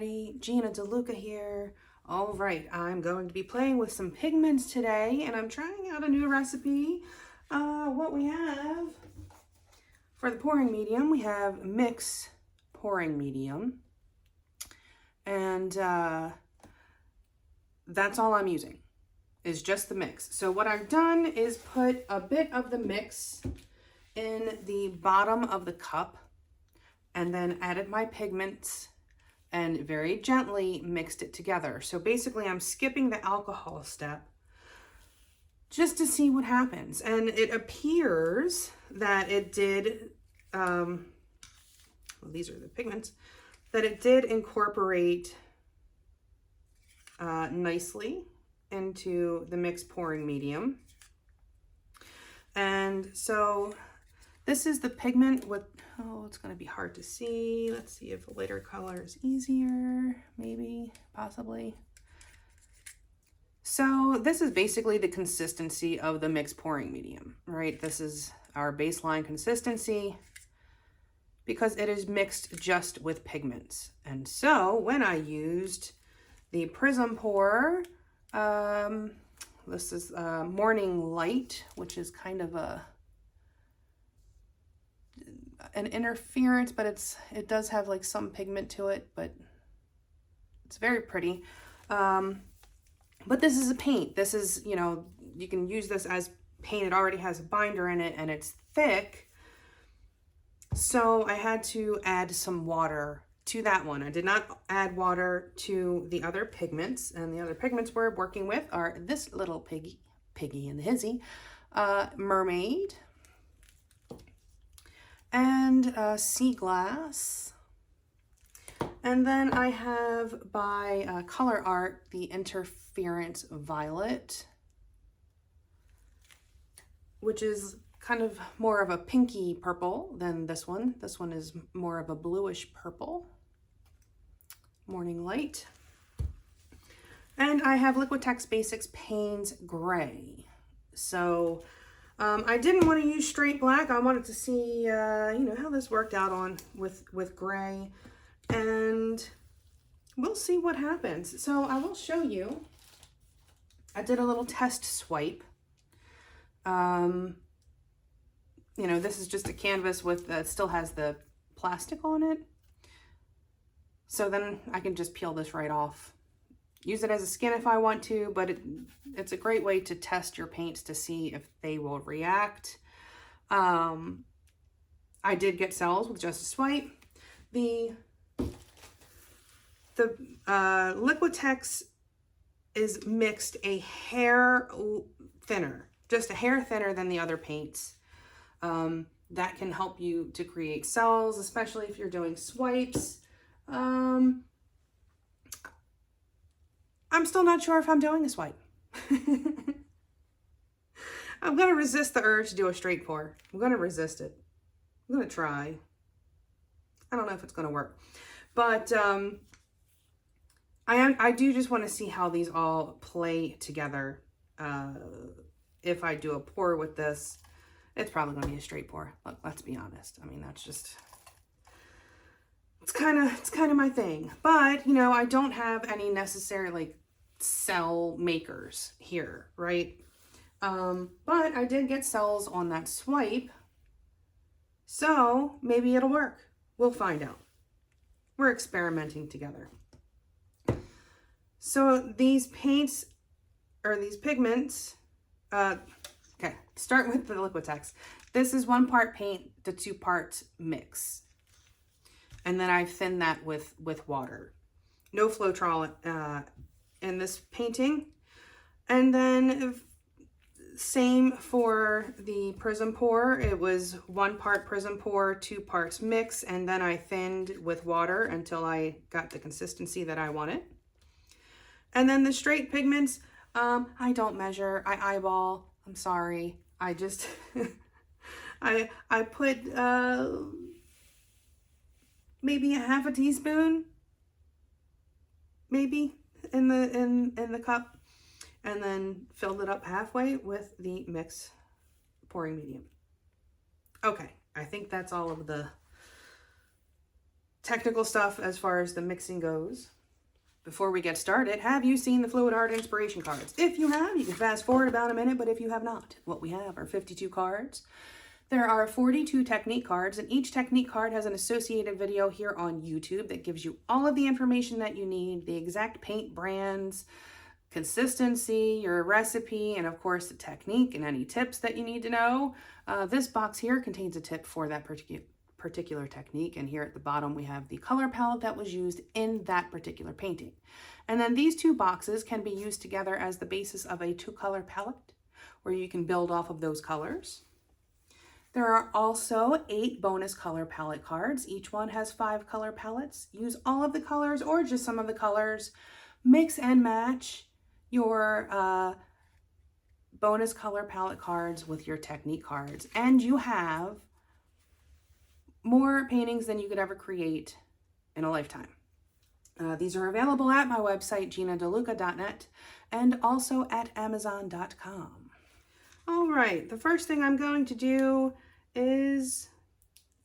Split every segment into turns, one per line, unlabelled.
everybody, Gina DeLuca here. All right, I'm going to be playing with some pigments today, and I'm trying out a new recipe. What we have for the pouring medium, we have mix pouring medium, and that's all I'm using, is just the mix. So what I've done is put a bit of the mix in the bottom of the cup, and then added my pigments and very gently mixed it together. So basically I'm skipping the alcohol step just to see what happens. And it appears that it did, well, these are the pigments, that it did incorporate nicely into the mix pouring medium. And so this is the pigment with, oh, it's going to be hard to see. Let's see if a lighter color is easier, maybe, possibly. So this is basically the consistency of the mix pouring medium, right? This is our baseline consistency because it is mixed just with pigments. And so when I used the Prism Pour, this is Morning Light, which is kind of an interference, but it does have like some pigment to it, but it's very pretty. But this is a paint. This is, you know, you can use this as paint. It already has a binder in it and it's thick. So I had to add some water to that one. I did not add water to the other pigments, and the other pigments we're working with are this Little Piggy and the Hizzy, Mermaid and Sea Glass. And then I have by ColourArte the Interference Violet, which is kind of more of a pinky purple than this one. This one is more of a bluish purple. Morning Light. And I have Liquitex Basics Payne's Gray. So I didn't want to use straight black. I wanted to see, you know, how this worked out on with gray, and we'll see what happens. So I will show you. I did a little test swipe. You know, this is just a canvas with it still has the plastic on it. So then I can just peel this right off. Use it as a skin if I want to, but it's a great way to test your paints to see if they will react. I did get cells with just a swipe. The Liquitex is mixed a hair thinner, just a hair thinner than the other paints. That can help you to create cells, especially if you're doing swipes. I'm still not sure if I'm doing a swipe. I'm going to resist the urge to do a straight pour. I'm going to resist it. I'm going to try. I don't know if it's going to work. But I do just want to see how these all play together. If I do a pour with this, it's probably going to be a straight pour. Look, let's be honest. I mean, that's just... It's kind of my thing. But, you know, I don't have any necessary like cell makers here, right? But I did get cells on that swipe. So maybe it'll work. We'll find out. We're experimenting together. So these paints, or these pigments, okay, start with the Liquitex. This is 1 part paint to 2 parts mix. And then I thinned that with water. No Floetrol in this painting. And then same for the Prism Pour. It was 1 part Prism Pour, 2 parts mix, and then I thinned with water until I got the consistency that I wanted. And then the straight pigments, I don't measure, I eyeball. I'm sorry. I just I put maybe a half a teaspoon, maybe, in the cup, and then filled it up halfway with the mix pouring medium. Okay, I think that's all of the technical stuff as far as the mixing goes. Before we get started, have you seen the Fluid Art inspiration cards? If you have, you can fast forward about a minute, but if you have not, what we have are 52 cards. There are 42 technique cards, and each technique card has an associated video here on YouTube that gives you all of the information that you need, the exact paint brands, consistency, your recipe, and of course the technique and any tips that you need to know. This box here contains a tip for that particular technique, and here at the bottom we have the color palette that was used in that particular painting. And then these two boxes can be used together as the basis of a 2-color palette where you can build off of those colors. There are also 8 bonus color palette cards. Each one has 5 color palettes. Use all of the colors or just some of the colors. Mix and match your bonus color palette cards with your technique cards, and you have more paintings than you could ever create in a lifetime. These are available at my website, GinaDeLuca.net, and also at Amazon.com. All right, the first thing I'm going to do is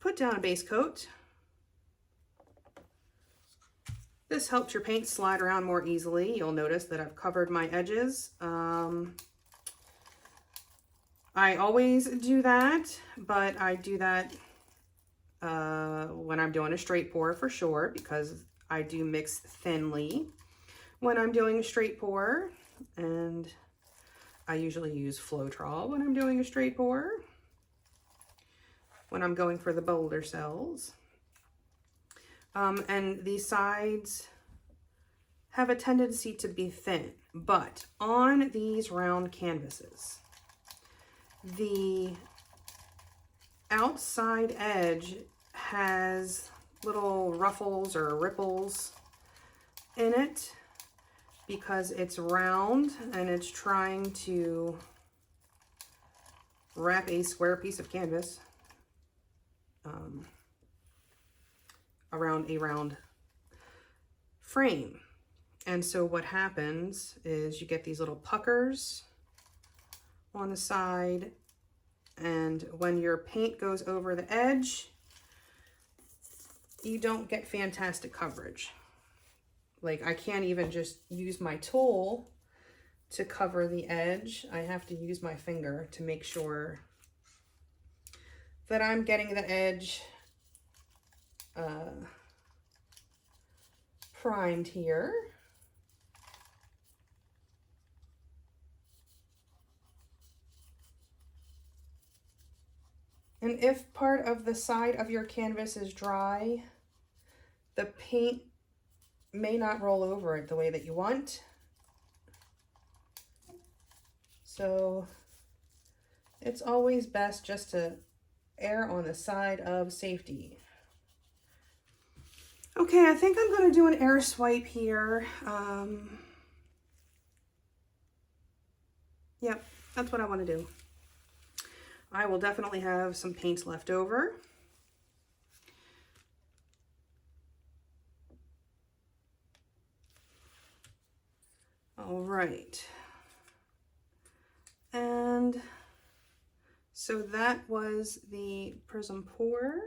put down a base coat. This helps your paint slide around more easily. You'll notice that I've covered my edges. I always do that, but I do that when I'm doing a straight pour for sure, because I do mix thinly when I'm doing a straight pour, and I usually use Floetrol when I'm doing a straight pour, when I'm going for the bolder cells. And these sides have a tendency to be thin, but on these round canvases, the outside edge has little ruffles or ripples in it because it's round and it's trying to wrap a square piece of canvas around a round frame. And so what happens is you get these little puckers on the side, and when your paint goes over the edge, you don't get fantastic coverage. Like, I can't even just use my tool to cover the edge. I have to use my finger to make sure that I'm getting the edge primed here. And if part of the side of your canvas is dry, the paint may not roll over it the way that you want. So it's always best just to err on the side of safety. Okay, I think I'm going to do an air swipe here. Yep, that's what I want to do. I will definitely have some paints left over. All right. And so that was the Prism Pour.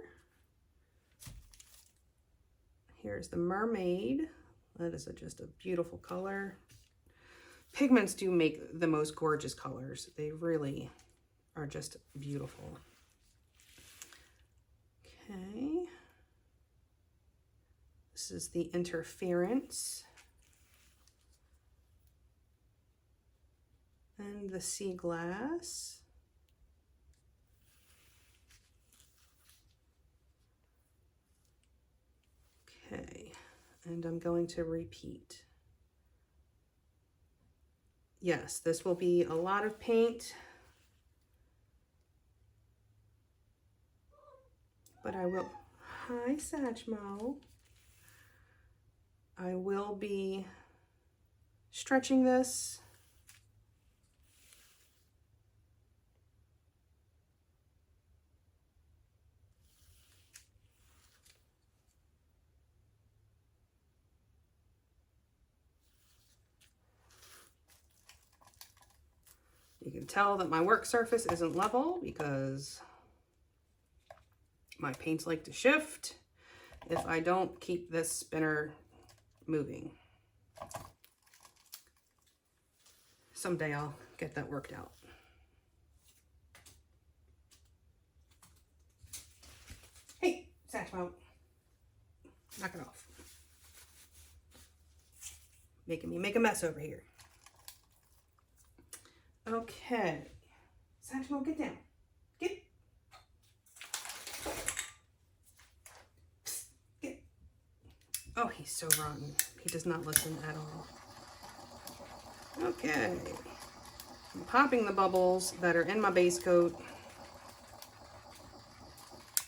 Here's the Mermaid. That is just a beautiful color. Pigments do make the most gorgeous colors. They really are just beautiful. Okay. This is the Interference. And the Sea Glass. Okay, and I'm going to repeat. Yes, this will be a lot of paint, but I will, hi Satchmo, I will be stretching this. You can tell that my work surface isn't level because my paints like to shift if I don't keep this spinner moving. Someday I'll get that worked out. Hey, Satchmo, knock it off. Making me make a mess over here. Okay, Satchmo, get down. Get. Psst, get. Oh, he's so rotten. He does not listen at all. Okay, I'm popping the bubbles that are in my base coat.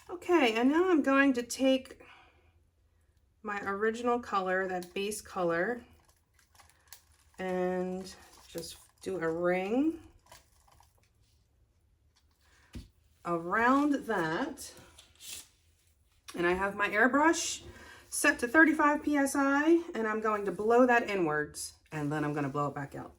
Okay, and now I'm going to take my original color, that base color, and just do a ring around that. And I have my airbrush set to 35 psi, and I'm going to blow that inwards, and then I'm going to blow it back out.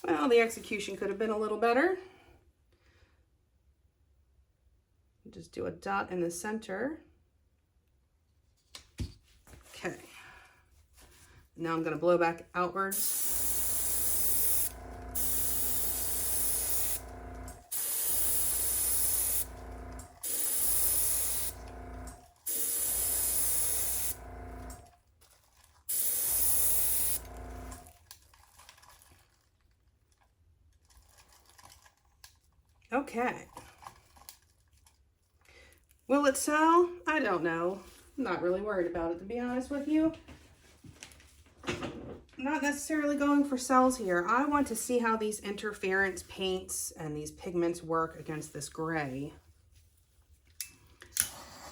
Well, the execution could have been a little better. Just do a dot in the center. Okay. Now I'm going to blow back outwards. Okay. Will it sell? I don't know. I'm not really worried about it, to be honest with you. I'm not necessarily going for sales here. I want to see how these interference paints and these pigments work against this gray.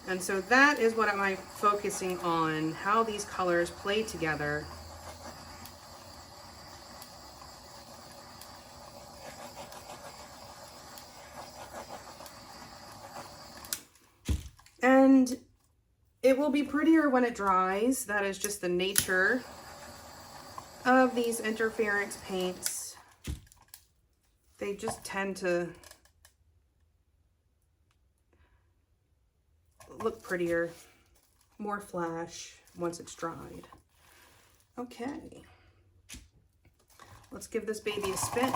And so that is what I'm focusing on, how these colors play together. And it will be prettier when it dries. That is just the nature of these interference paints. They just tend to look prettier, more flash once it's dried. Okay, let's give this baby a spin.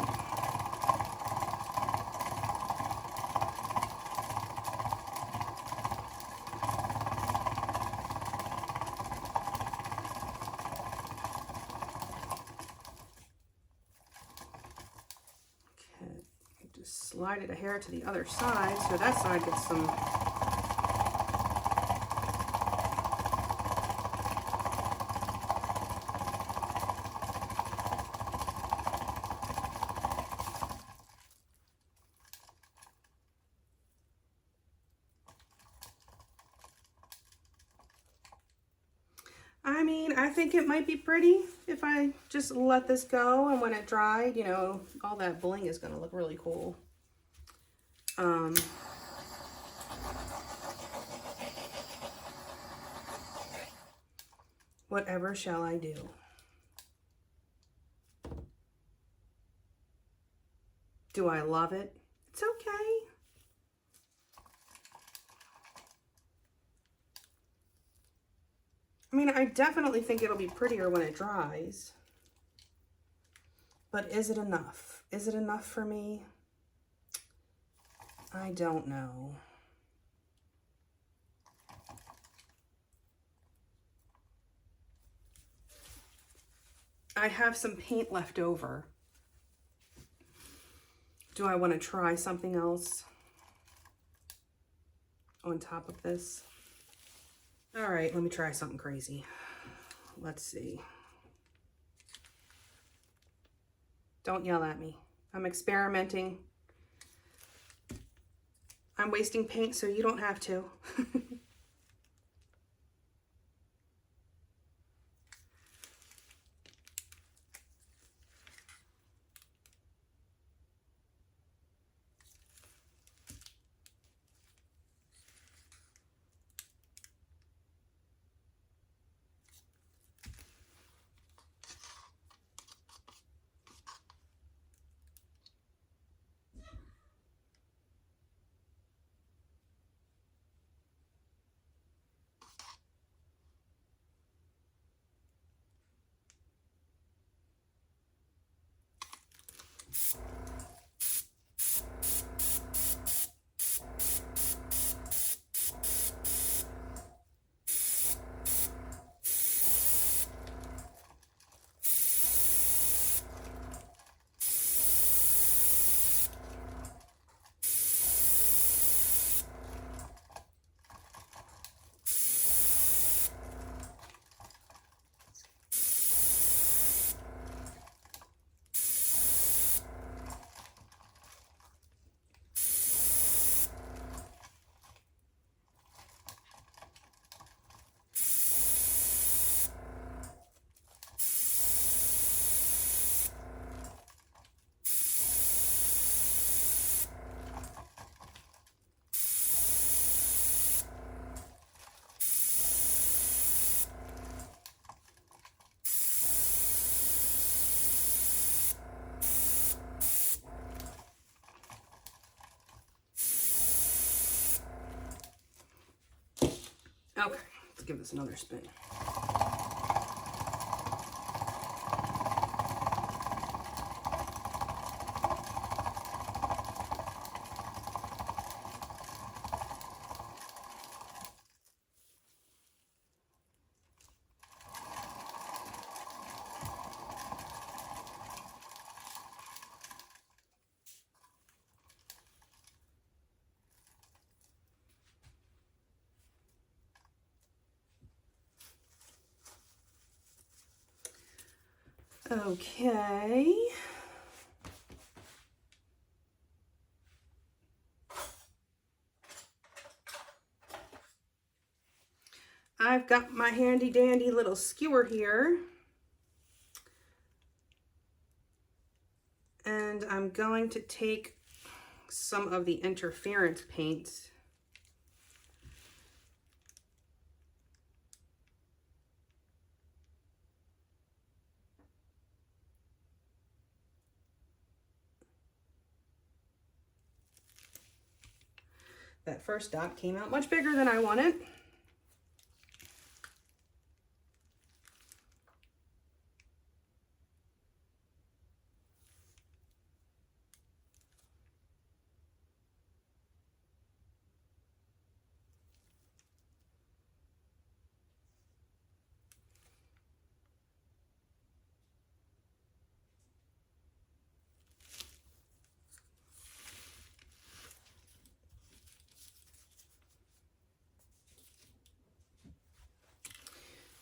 Slide it a hair to the other side so that side gets some I mean, I think it might be pretty if I just let this go, and when it dried, you know, all that bling is going to look really cool. Whatever shall I do? Do I love it? It's okay. I mean, I definitely think it'll be prettier when it dries. But is it enough? Is it enough for me? I don't know. I have some paint left over. Do I want to try something else on top of this? All right, let me try something crazy. Let's see. Don't yell at me. I'm experimenting. I'm wasting paint so you don't have to. Okay, let's give this another spin. Okay. I've got my handy dandy little skewer here. And I'm going to take some of the interference paints that first dot came out much bigger than I wanted.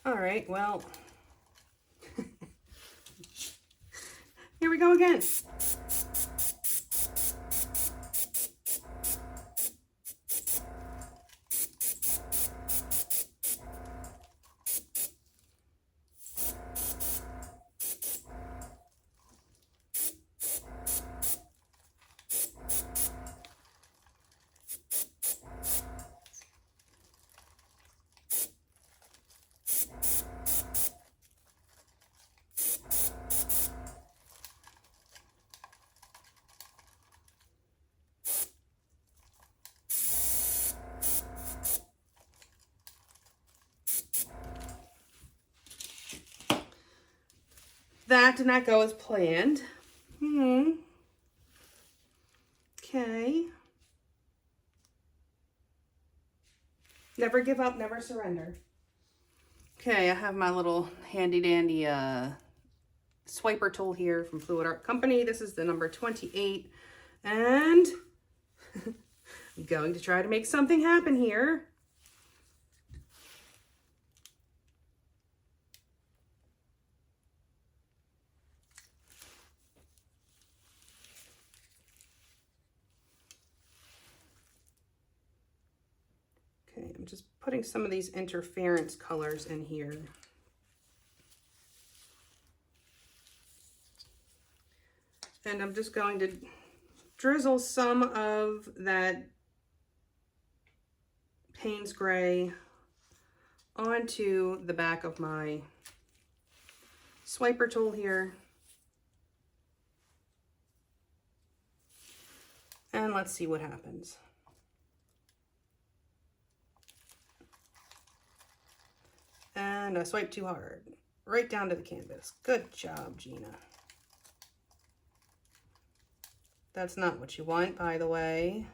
All right, well, here we go again. That did not go as planned. Okay. Never give up, never surrender. Okay, I have my little handy dandy swiper tool here from Fluid Art Company. This is the number 28. And I'm going to try to make something happen here. I'm just putting some of these interference colors in here. And I'm just going to drizzle some of that Payne's gray onto the back of my swiper tool here. And let's see what happens. And I swiped too hard, right down to the canvas. Good job, Gina. That's not what you want, by the way,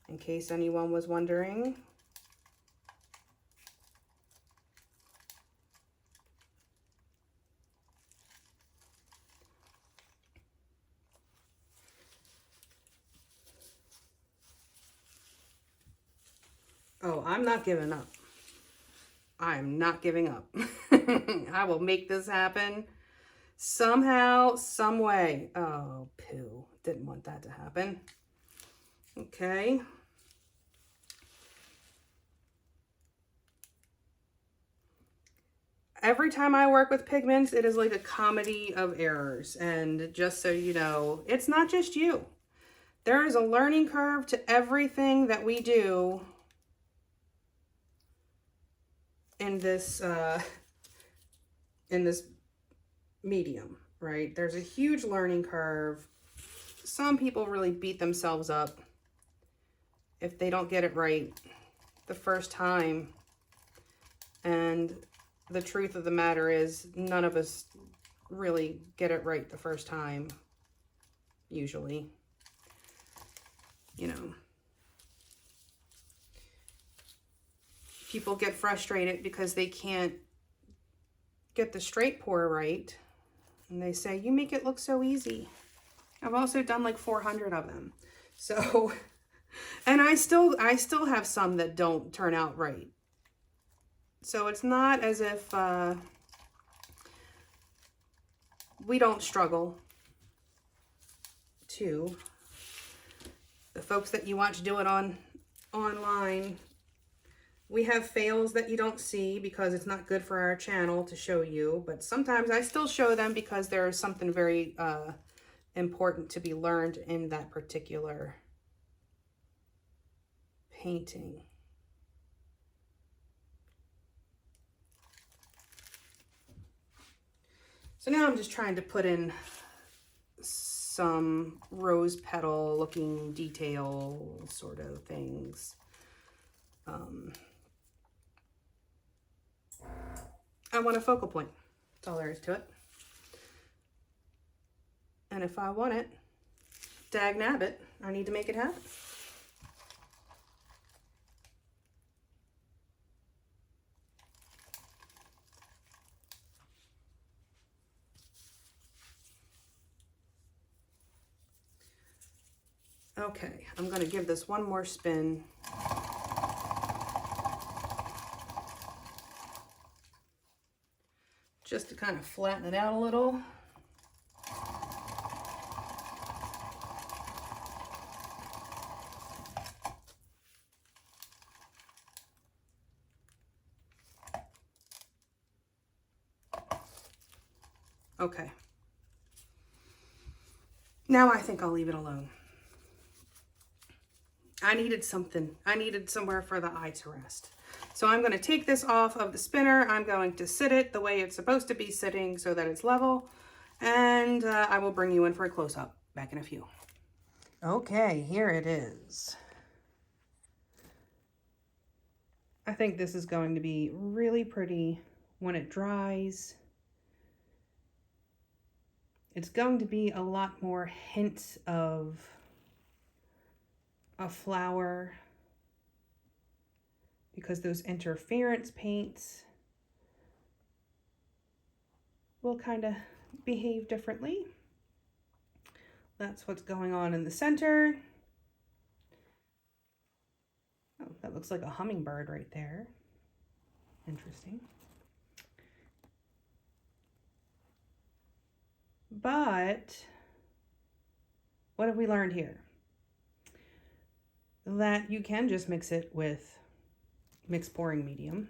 in case anyone was wondering. Oh, I'm not giving up. I'm not giving up. I will make this happen somehow, some way. Oh, poo. Didn't want that to happen. Okay. Every time I work with pigments, it is like a comedy of errors. And just so you know, it's not just you. There is a learning curve to everything that we do in this medium, right? There's a huge learning curve. Some people really beat themselves up if they don't get it right the first time. And the truth of the matter is, none of us really get it right the first time, usually. You know, people get frustrated because they can't get the straight pour right. And they say, you make it look so easy. I've also done like 400 of them. So, and I still have some that don't turn out right. So it's not as if we don't struggle too. The folks that you watch do it online, we have fails that you don't see because it's not good for our channel to show you, but sometimes I still show them because there is something very important to be learned in that particular painting. So now I'm just trying to put in some rose petal looking detail sort of things. I want a focal point. That's all there is to it. And if I want it, dag nabbit, I need to make it happen. Okay, I'm going to give this one more spin. Just to kind of flatten it out a little. Okay. Now I think I'll leave it alone. I needed something. I needed somewhere for the eye to rest. So I'm going to take this off of the spinner. I'm going to sit it the way it's supposed to be sitting so that it's level. And I will bring you in for a close-up back in a few. Okay, here it is. I think this is going to be really pretty when it dries. It's going to be a lot more hints of a flower because those interference paints will kind of behave differently. That's what's going on in the center. Oh, that looks like a hummingbird right there. Interesting. But what have we learned here? That you can just mix it with mixed pouring medium.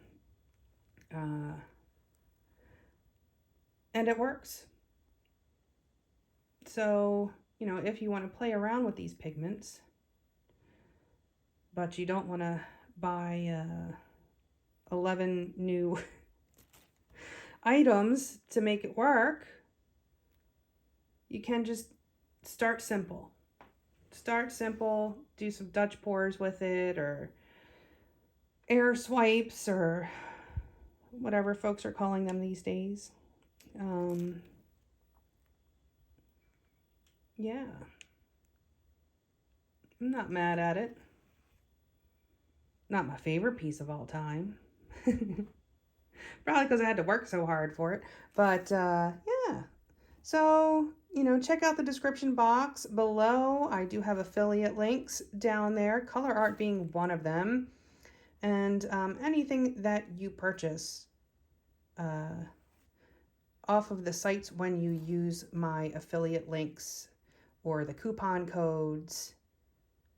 And it works. So, you know, if you want to play around with these pigments, but you don't want to buy 11 new items to make it work, you can just start simple. Start simple, do some Dutch pours with it, or air swipes, or whatever folks are calling them these days. Yeah. I'm not mad at it. Not my favorite piece of all time. Probably because I had to work so hard for it. But yeah. So, you know, check out the description box below. I do have affiliate links down there, ColourArte being one of them. And anything that you purchase off of the sites when you use my affiliate links or the coupon codes,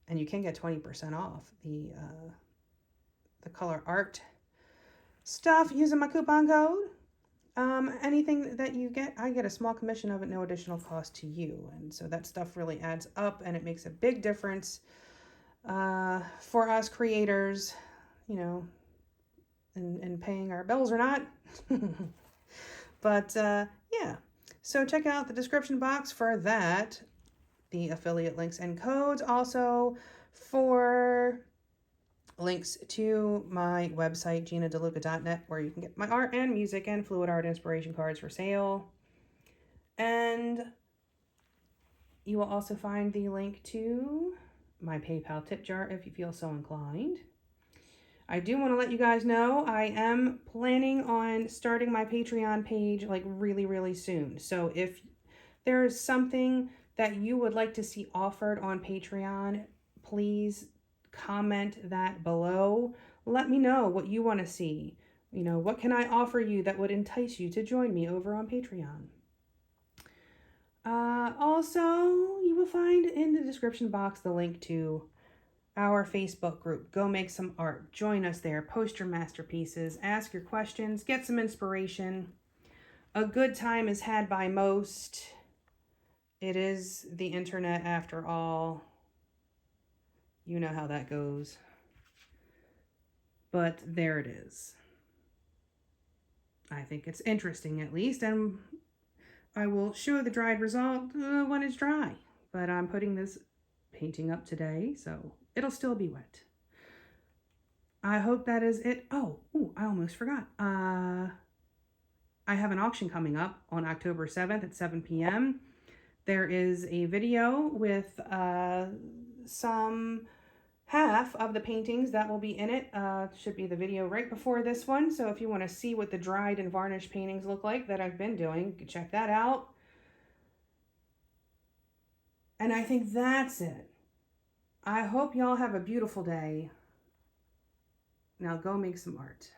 and you can get 20% off the ColourArte stuff using my coupon code. Anything that you get, I get a small commission of it, no additional cost to you. And so that stuff really adds up, and it makes a big difference for us creators, you know, in paying our bills or not. But yeah, so check out the description box for that, the affiliate links and codes. Also for links to my website, ginadeluca.net, where you can get my art and music and fluid art inspiration cards for sale. And you will also find the link to my PayPal tip jar if you feel so inclined. I do want to let you guys know I am planning on starting my Patreon page like really soon. So if there's something that you would like to see offered on Patreon, please comment that below. Let me know what you want to see. You know, what can I offer you that would entice you to join me over on Patreon? Also, you will find in the description box the link to our Facebook group. Go make some art. Join us there. Post your masterpieces. Ask your questions. Get some inspiration. A good time is had by most. It is the internet after all. You know how that goes. But there it is. I think it's interesting at least, and I will show the dried result when it's dry. But I'm putting this painting up today, so it'll still be wet. I hope that is it. Oh, I almost forgot. I have an auction coming up on October 7th at 7 p.m. There is a video with some half of the paintings that will be in it. Should be the video right before this one. So if you want to see what the dried and varnished paintings look like that I've been doing, check that out. And I think that's it. I hope y'all have a beautiful day. Now go make some art.